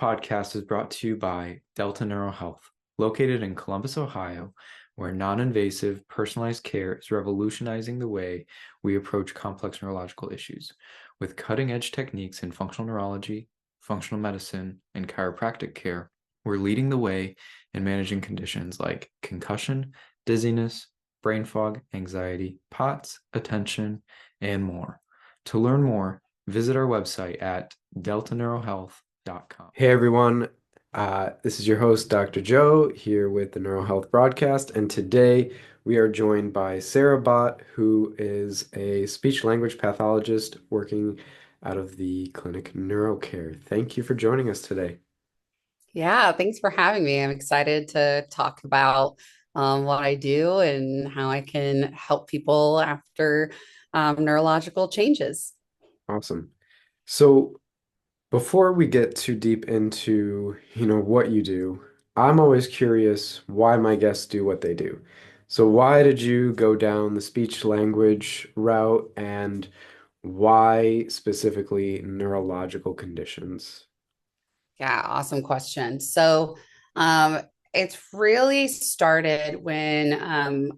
podcast is brought to you by Delta Neuro Health, located in Columbus, Ohio, where non-invasive, personalized care is revolutionizing the way we approach complex neurological issues. With cutting-edge techniques in functional neurology, functional medicine, and chiropractic care, we're leading the way in managing conditions like concussion, dizziness, brain fog, anxiety, POTS, attention, and more. To learn more, visit our website at deltaneurohealth.com. Hey everyone, this is your host, Dr. Joe, here with the Neuro Health Broadcast, and today we are joined by Sara Bott, who is a speech-language pathologist working out of the clinic Neuro Care. Thank you for joining us today. Yeah, thanks for having me. I'm excited to talk about what I do and how I can help people after neurological changes. Awesome. So before we get too deep into, what you do, I'm always curious why my guests do what they do. So why did you go down the speech language route and why specifically neurological conditions? Yeah, awesome question. So um, it's really started when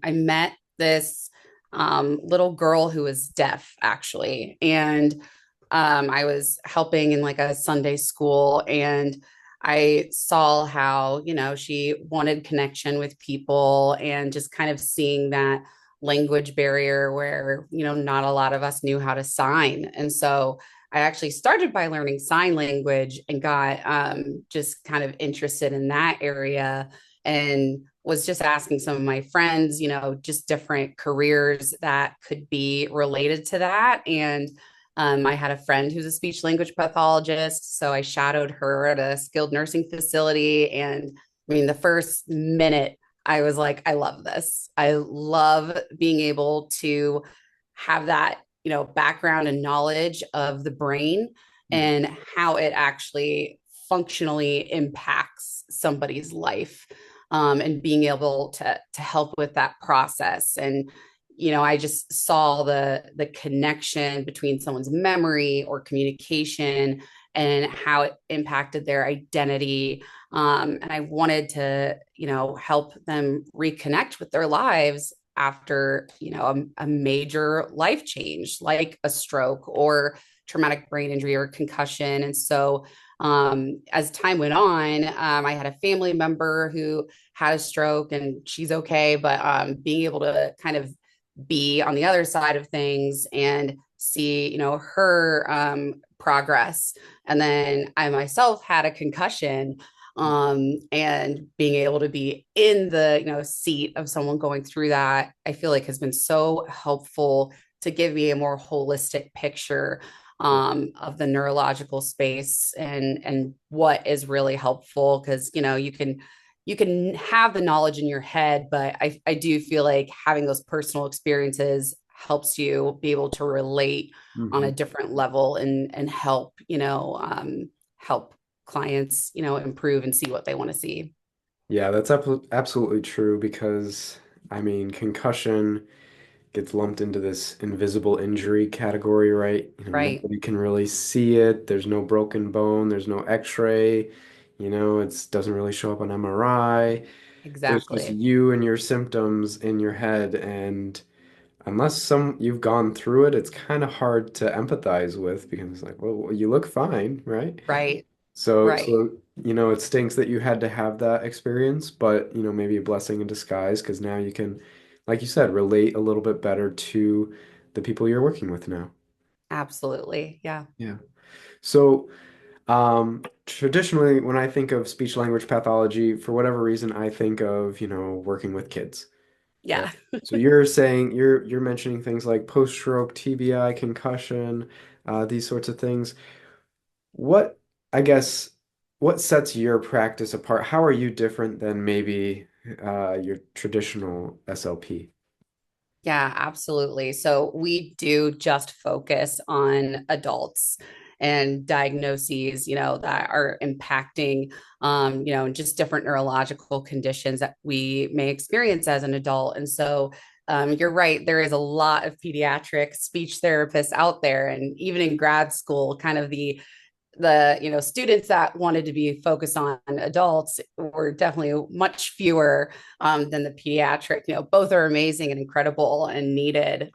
I met this little girl who was deaf, actually. And I was helping in like a Sunday school, and I saw how, she wanted connection with people and just kind of seeing that language barrier where, not a lot of us knew how to sign. And so I actually started by learning sign language and got just kind of interested in that area and was just asking some of my friends, just different careers that could be related to that. And I had a friend who's a speech language pathologist. So I shadowed her at a skilled nursing facility. And I mean, the first minute, I was like, I love this. I love being able to have that, background and knowledge of the brain and how it actually functionally impacts somebody's life, and being able to help with that process. And I just saw the connection between someone's memory or communication and how it impacted their identity. And I wanted to, help them reconnect with their lives after, a major life change like a stroke or traumatic brain injury or concussion. And so as time went on, I had a family member who had a stroke and she's okay, but being able to kind of be on the other side of things and see, her progress. And then I myself had a concussion, and being able to be in the, seat of someone going through that, I feel like has been so helpful to give me a more holistic picture of the neurological space and what is really helpful. Because, you can have the knowledge in your head, but I do feel like having those personal experiences helps you be able to relate on a different level and help, help clients, improve and see what they want to see. Yeah, that's absolutely true because, I mean, concussion gets lumped into this invisible injury category, right? Right. Nobody can really see it. There's no broken bone, there's no x-ray, it doesn't really show up on MRI. There's just Exactly. you and your symptoms in your head, and unless you've gone through it, it's kind of hard to empathize with because it's like, well, you look fine, right? Right. So, Right. so, it stinks that you had to have that experience, but, maybe a blessing in disguise because now you can, like you said, relate a little bit better to the people you're working with now. Absolutely. Yeah. Yeah. So, traditionally, when I think of speech language pathology, for whatever reason, I think of, working with kids. Right. Yeah. So you're mentioning things like post-stroke, TBI, concussion, these sorts of things. What, I guess, what sets your practice apart? How are you different than maybe your traditional SLP? Yeah, absolutely. So we do just focus on adults and diagnoses, that are impacting, just different neurological conditions that we may experience as an adult. And so you're right, there is a lot of pediatric speech therapists out there. And even in grad school, kind of the the students that wanted to be focused on adults were definitely much fewer than the pediatric. Both are amazing and incredible and needed.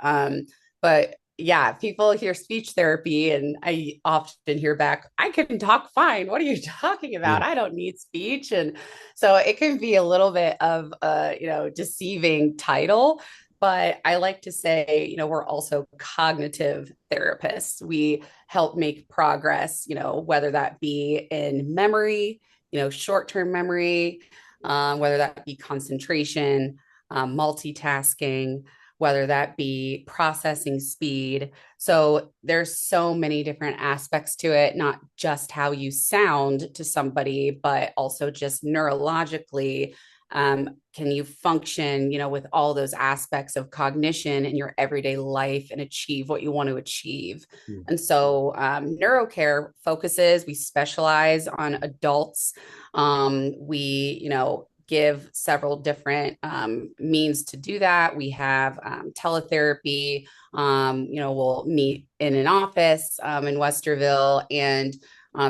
But yeah, people hear speech therapy, and I often hear back, I can talk fine. What are you talking Yeah. about? I don't need speech. And so it can be a little bit of a deceiving title. But I like to say, we're also cognitive therapists. We help make progress, whether that be in memory, short-term memory, whether that be concentration, multitasking, whether that be processing speed. So there's so many different aspects to it, not just how you sound to somebody, but also just neurologically. Can you function, with all those aspects of cognition in your everyday life and achieve what you want to achieve? Yeah. And so, Neuro Care focuses, we specialize on adults. We, give several different means to do that. We have teletherapy. We'll meet in an office in Westerville, and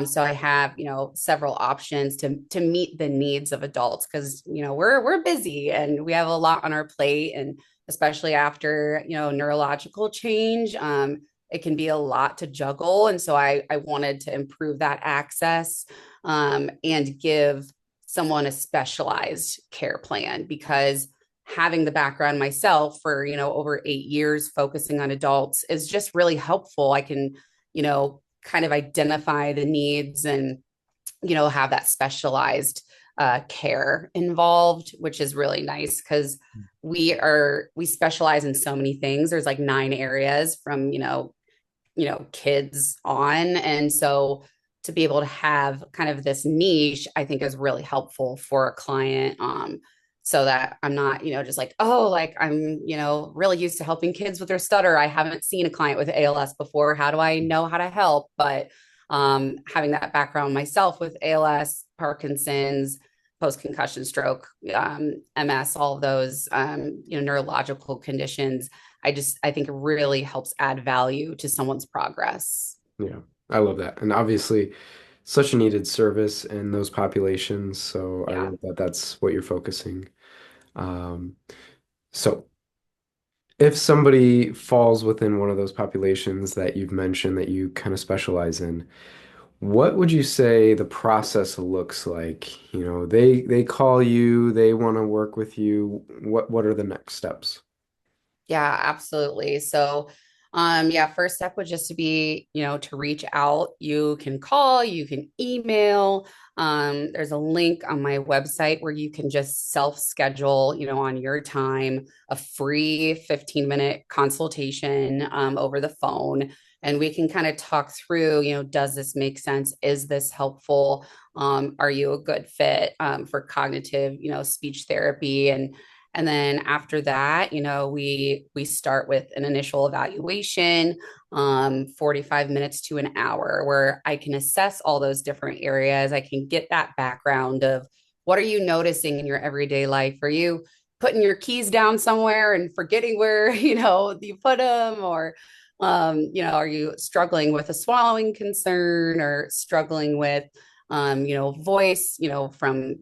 so I have, several options to meet the needs of adults because we're busy and we have a lot on our plate, and especially after neurological change, it can be a lot to juggle. And so I wanted to improve that access and give someone a specialized care plan, because having the background myself for over 8 years focusing on adults is just really helpful. I can kind of identify the needs and have that specialized care involved, which is really nice because we specialize in so many things. There's like 9 areas from kids on. And so to be able to have kind of this niche, I think is really helpful for a client. So that I'm not, just like, oh, like I'm, really used to helping kids with their stutter. I haven't seen a client with ALS before. How do I know how to help? But having that background myself with ALS, Parkinson's, post-concussion stroke, MS, all of those, neurological conditions, I think it really helps add value to someone's progress. Yeah, I love that. And obviously, such a needed service in those populations. So I Yeah. love that that's what you're focusing. Um, so if somebody falls within one of those populations that you've mentioned that you kind of specialize in, what would you say the process looks like? They call you, they want to work with you. What are the next steps? Yeah, absolutely. So, yeah, first step would just to be, to reach out. You can call, you can email. There's a link on my website where you can just self-schedule, on your time, a free 15-minute consultation over the phone. And we can kind of talk through, does this make sense? Is this helpful? Are you a good fit for cognitive, speech therapy? And then after that, we start with an initial evaluation, 45 minutes to an hour, where I can assess all those different areas. I can get that background of what are you noticing in your everyday life? Are you putting your keys down somewhere and forgetting where, you put them? Or, are you struggling with a swallowing concern or struggling with, voice, from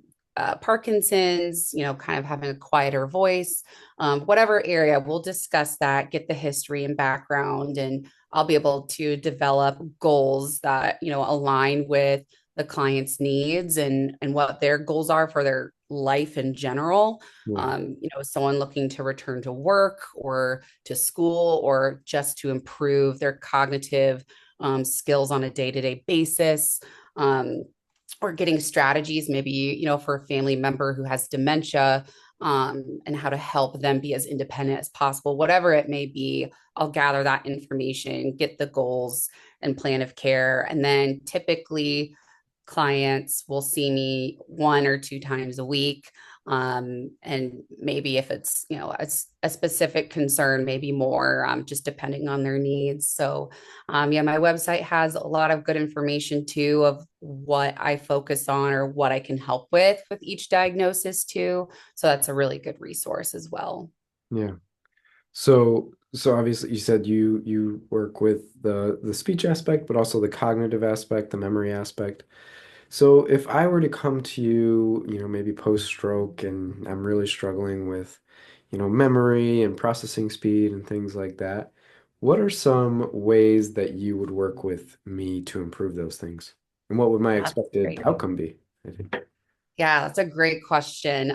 Parkinson's, kind of having a quieter voice, whatever area, we'll discuss that, get the history and background, and I'll be able to develop goals that, align with the client's needs and what their goals are for their life in general. Yeah. Someone looking to return to work or to school or just to improve their cognitive skills on a day-to-day basis. Or getting strategies, maybe, for a family member who has dementia, and how to help them be as independent as possible, whatever it may be. I'll gather that information, get the goals and plan of care. And then typically clients will see me 1 or 2 times a week. And maybe if it's, a specific concern, maybe more, just depending on their needs. So, yeah, my website has a lot of good information too of what I focus on or what I can help with each diagnosis too. So that's a really good resource as well. Yeah. So So obviously you said you work with the speech aspect, but also the cognitive aspect, the memory aspect. So if I were to come to you, maybe post-stroke and I'm really struggling with, memory and processing speed and things like that, what are some ways that you would work with me to improve those things? And what would my That's expected great. outcome be, I think? Yeah, that's a great question.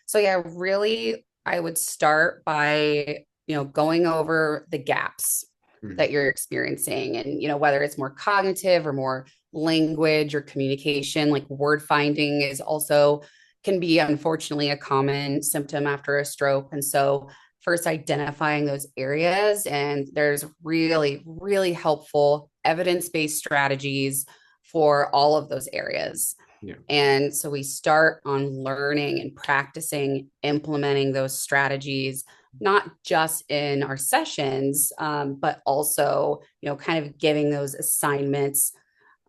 So yeah, really, I would start by, going over the gaps Mm, that you're experiencing and, whether it's more cognitive or more language or communication, like word finding is also can be unfortunately a common symptom after a stroke. And so first identifying those areas, and there's really, really helpful evidence-based strategies for all of those areas. yeah. And so we start on learning and practicing implementing those strategies, not just in our sessions, but also, kind of giving those assignments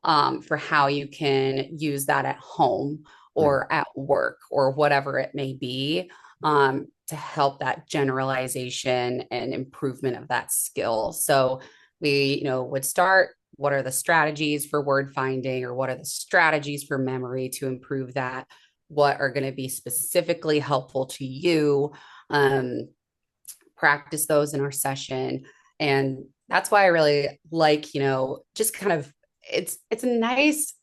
for how you can use that at home Right. or at work or whatever it may be, to help that generalization and improvement of that skill. So we, would start, what are the strategies for word finding, or what are the strategies for memory to improve that? What are going to be specifically helpful to you? Um, Practice those in our session. And that's why I really like, just kind of it's a nice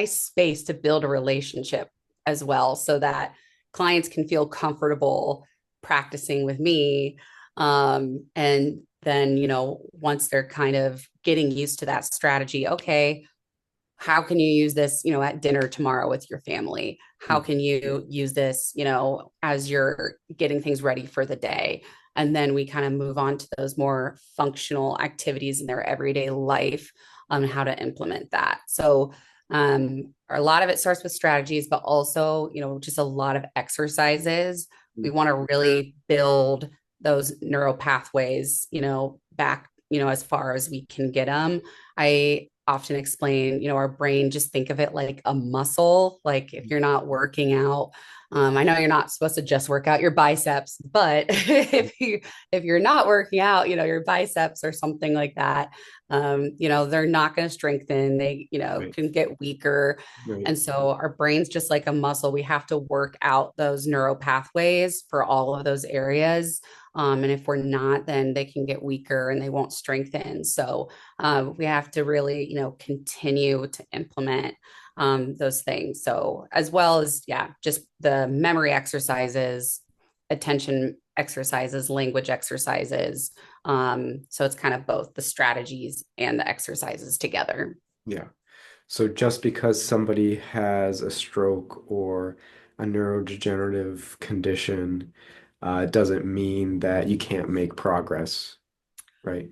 space to build a relationship as well, so that clients can feel comfortable practicing with me. And then, once they're kind of getting used to that strategy, okay, how can you use this, at dinner tomorrow with your family? How Mm, can you use this, as you're getting things ready for the day? And then we kind of move on to those more functional activities in their everyday life on how to implement that. So a lot of it starts with strategies, but also, just a lot of exercises. We mm, want to really build those neural pathways, back, as far as we can get them. I often explain, our brain, just think of it like a muscle. Like if you're not working out, I know you're not supposed to just work out your biceps, but if you're not working out, your biceps or something like that, they're not going to strengthen. They, right. can get weaker. Right. And so our brain's just like a muscle. We have to work out those neural pathways for all of those areas. And if we're not, then they can get weaker and they won't strengthen. So we have to really, continue to implement those things. So as well as, yeah, just the memory exercises, attention exercises, language exercises. So it's kind of both the strategies and the exercises together. Yeah. So just because somebody has a stroke or a neurodegenerative condition, doesn't mean that you can't make progress, right?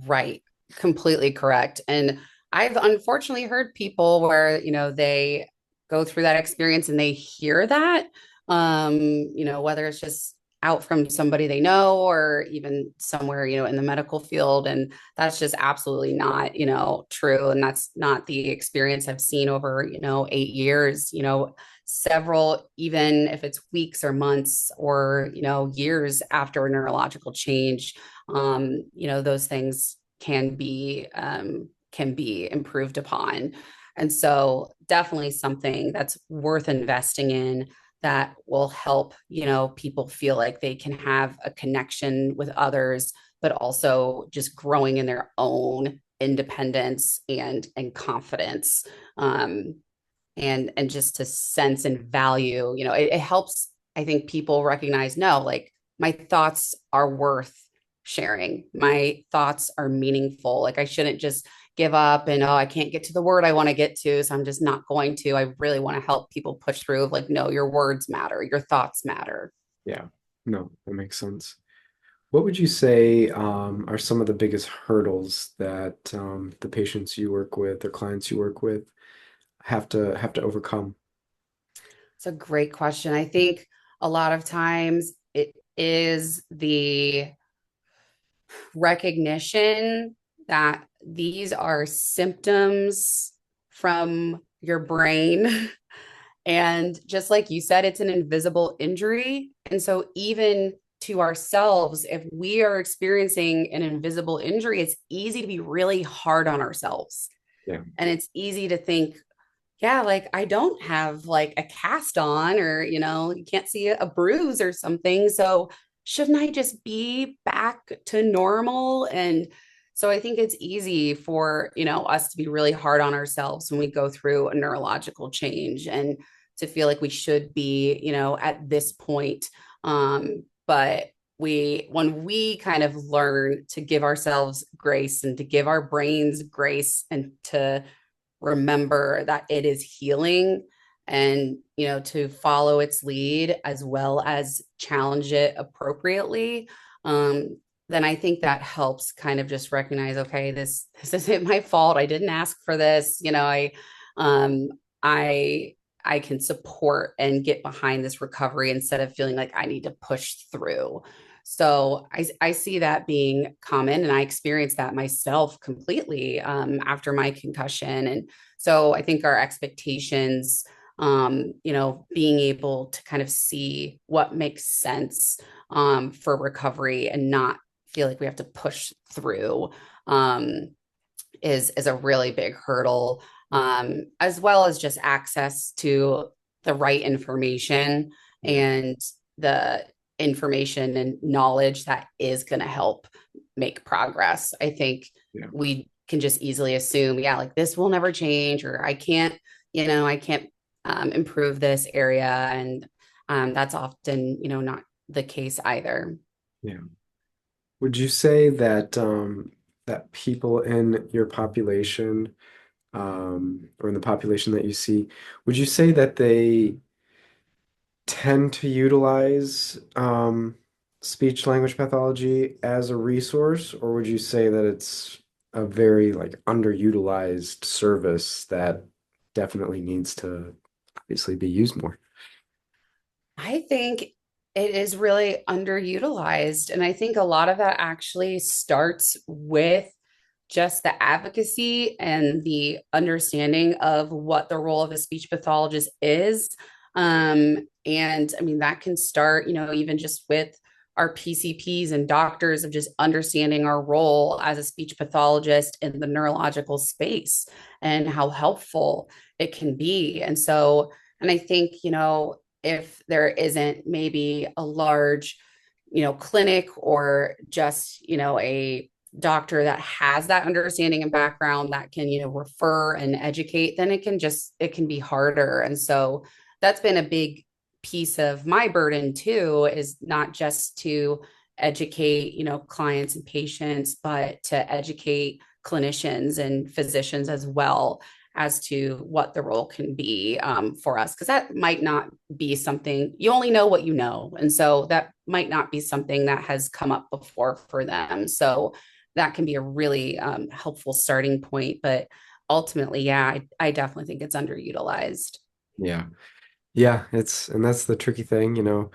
Right. Completely correct. And I've unfortunately heard people where, they go through that experience and they hear that, whether it's just out from somebody they know or even somewhere, in the medical field. And that's just absolutely not, true. And that's not the experience I've seen over, 8 years, several, even if it's weeks or months or, years after a neurological change, those things can be improved upon. And so definitely something that's worth investing in, that will help, people feel like they can have a connection with others, but also just growing in their own independence and confidence. And just to sense and value, it helps, I think, people recognize, no, like my thoughts are worth sharing. My thoughts are meaningful. Like I shouldn't just give up and, oh, I can't get to the word I want to get to, so I'm just not going to. I really want to help people push through, like, no, your words matter, your thoughts matter. Yeah. No, that makes sense. What would you say are some of the biggest hurdles that the patients you work with or clients you work with have to overcome? It's a great question. I think a lot of times it is the recognition that these are symptoms from your brain. And just like you said, it's an invisible injury. And so even to ourselves, if we are experiencing an invisible injury, it's easy to be really hard on ourselves. Yeah. And it's easy to think, yeah, like I don't have like a cast on, or, you can't see a bruise or something. So shouldn't I just be back to normal? And so I think it's easy for, us to be really hard on ourselves when we go through a neurological change, and to feel like we should be, at this point. But when we kind of learn to give ourselves grace, and to give our brains grace, and to remember that it is healing, and to follow its lead as well as challenge it appropriately, then I think that helps kind of just recognize, okay, this isn't my fault, I didn't ask for this, um i I can support and get behind this recovery, instead of feeling like I need to push through. So I see that being common, and I experienced that myself completely, after my concussion. And so I think our expectations, being able to kind of see what makes sense, for recovery, and not feel like we have to push through, um, is a really big hurdle, as well as just access to the right information, Yeah. and the information and knowledge that is going to help make progress. I think Yeah. we can just easily assume, yeah, like this will never change, or I can't improve this area. And that's often, not the case either. Yeah. Would you say that that people in your population, or in the population that you see, would you say that they tend to utilize speech language pathology as a resource, or would you say that it's a very like underutilized service that definitely needs to obviously be used more? I think it is really underutilized. And I think a lot of that actually starts with just the advocacy and the understanding of what the role of a speech pathologist is. And I mean, that can start, even just with our PCPs and doctors, of just understanding our role as a speech pathologist in the neurological space, and how helpful it can be. And so, and I think, if there isn't maybe a large, clinic, or just, a doctor that has that understanding and background, that can, refer and educate, then it can be harder. And so that's been a big piece of my burden too, is not just to educate, clients and patients, but to educate clinicians and physicians as well, as to what the role can be, for us, because that might not be something, you only know what you know. And so that might not be something that has come up before for them. So that can be a really, helpful starting point. But ultimately, yeah, I definitely think it's underutilized. Yeah. Yeah, and that's the tricky thing, you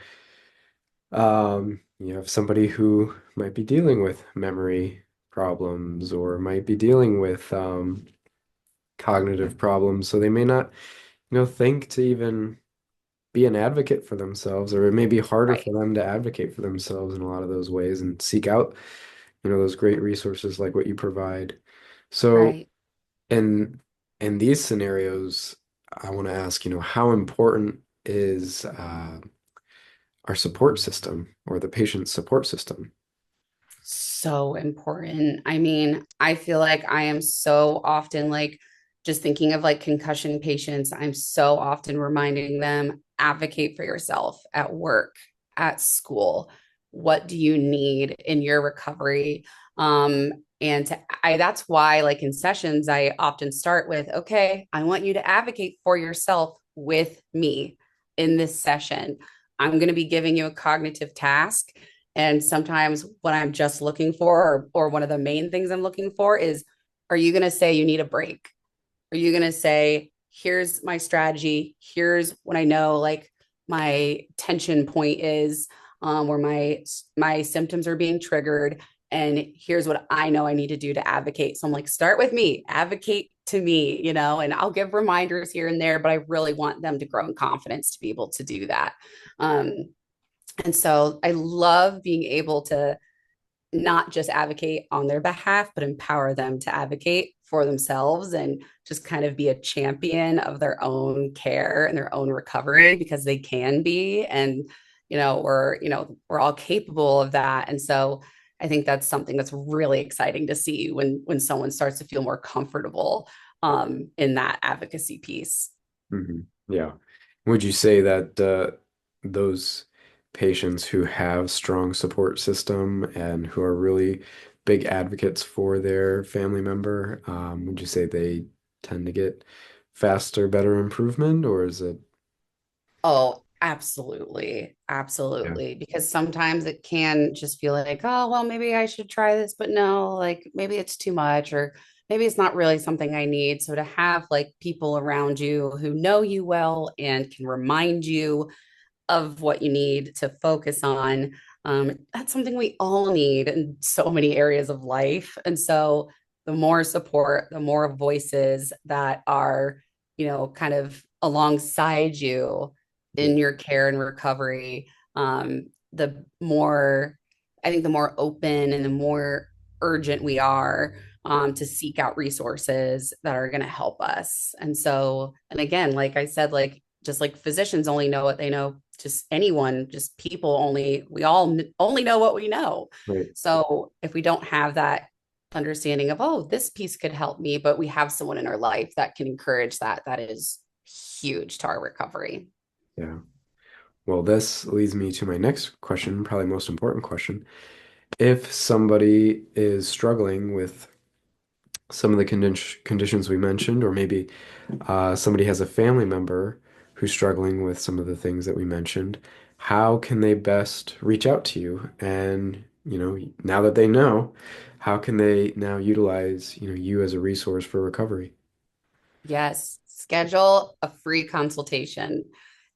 have somebody who might be dealing with memory problems, or might be dealing with cognitive problems, so they may not, think to even be an advocate for themselves, or it may be harder Right. for them to advocate for themselves in a lot of those ways and seek out, those great resources like what you provide. So Right. in in these scenarios, I want to ask, how important is our support system, or the patient support system? So important. I mean, I feel like I am so often, like, just thinking of like concussion patients, I'm so often reminding them, advocate for yourself at work, at school. What do you need in your recovery? And that's why, like, in sessions, I often start with, okay, I want you to advocate for yourself with me in this session. I'm going to be giving you a cognitive task, and sometimes what I'm just looking for, or one of the main things I'm looking for, is, are you going to say you need a break? Are you going to say, here's my strategy? Here's what I know, like, my tension point is, where my symptoms are being triggered. And here's what I know I need to do to advocate. So I'm like, start with me, advocate to me, and I'll give reminders here and there, but I really want them to grow in confidence to be able to do that. Um, And so I love being able to not just advocate on their behalf, but empower them to advocate for themselves and just kind of be a champion of their own care and their own recovery because they can be. And, we're all capable of that. And so I think that's something that's really exciting to see when someone starts to feel more comfortable in that advocacy piece. Yeah. Would you say that those patients who have strong support system and who are really big advocates for their family member, would you say they tend to get faster, better improvement, or is it? Oh, absolutely. Yeah, Absolutely. Because sometimes it can just feel like, oh, well, maybe I should try this, but no, like maybe it's too much, or maybe it's not really something I need. So to have like people around you who know you well and can remind you of what you need to focus on, that's something we all need in so many areas of life. And so the more support, the more voices that are, kind of alongside you yeah, in your care and recovery, the more, I think, the more open and the more urgent we are to seek out resources that are going to help us. And so, and again, like I said, like just like physicians only know what they know, just anyone, just people only, we all only know what we know. right. So if we don't have that understanding of, oh, this piece could help me, but we have someone in our life that can encourage that, that is huge to our recovery. Yeah. Well, this leads me to my next question, probably most important question. If somebody is struggling with some of the conditions we mentioned, or maybe somebody has a family member who's struggling with some of the things that we mentioned, how can they best reach out to you? And, now that they know, how can they now utilize, you as a resource for recovery? Yes, schedule a free consultation.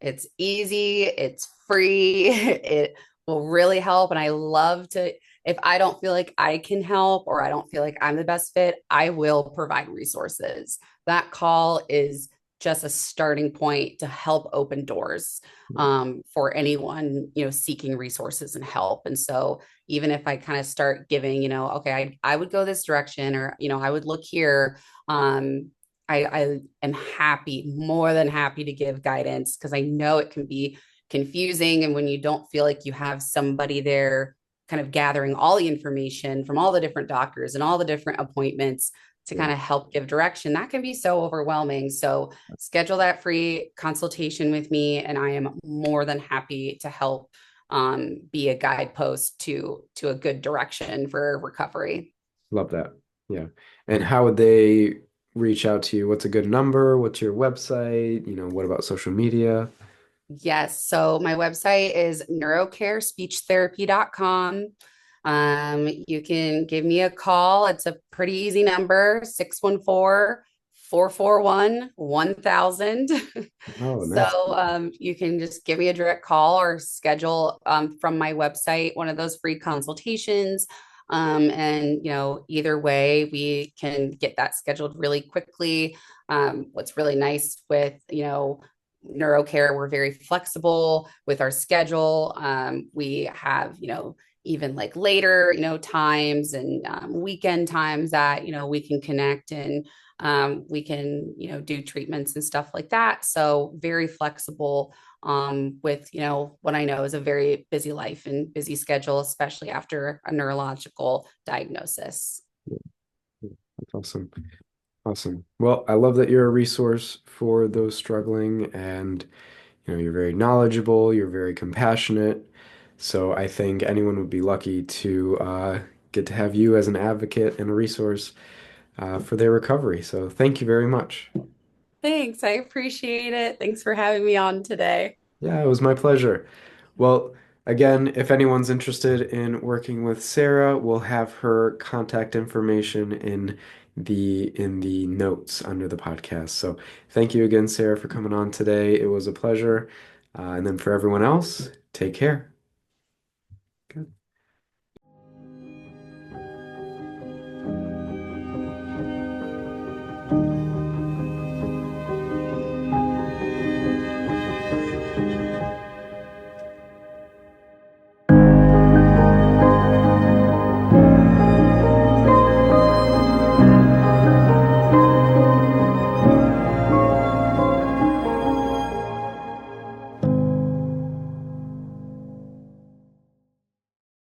It's easy, it's free, it will really help. And I love to, if I don't feel like I can help or I don't feel like I'm the best fit, I will provide resources. That call is just a starting point to help open doors for anyone, seeking resources and help. And so even if I kind of start giving, okay, I would go this direction or, I would look here. I am happy, more than happy to give guidance because I know it can be confusing. And when you don't feel like you have somebody there kind of gathering all the information from all the different doctors and all the different appointments to Yeah, kind of help give direction, that can be so overwhelming. So schedule that free consultation with me, and I am more than happy to help be a guidepost to a good direction for recovery. love that. Yeah. And how would they reach out to you? What's a good number? What's your website? What about social media? Yes. So my website is neurocarespeechtherapy.com. You can give me a call. It's a pretty easy number, 614-441-1000. Oh, nice. So you can just give me a direct call or schedule from my website one of those free consultations. And, either way, we can get that scheduled really quickly. What's really nice with, Neuro Care, we're very flexible with our schedule. We have, even like later, times and weekend times that, we can connect and we can, do treatments and stuff like that. So very flexible with, what I know is a very busy life and busy schedule, especially after a neurological diagnosis. That's awesome. Awesome. Well, I love that you're a resource for those struggling and you're very knowledgeable, you're very compassionate. So I think anyone would be lucky to get to have you as an advocate and a resource for their recovery. So thank you very much. Thanks. I appreciate it. Thanks for having me on today. Yeah, it was my pleasure. Well, again, if anyone's interested in working with Sarah, we'll have her contact information in the notes under the podcast. So thank you again, Sarah, for coming on today. It was a pleasure. And then for everyone else, take care.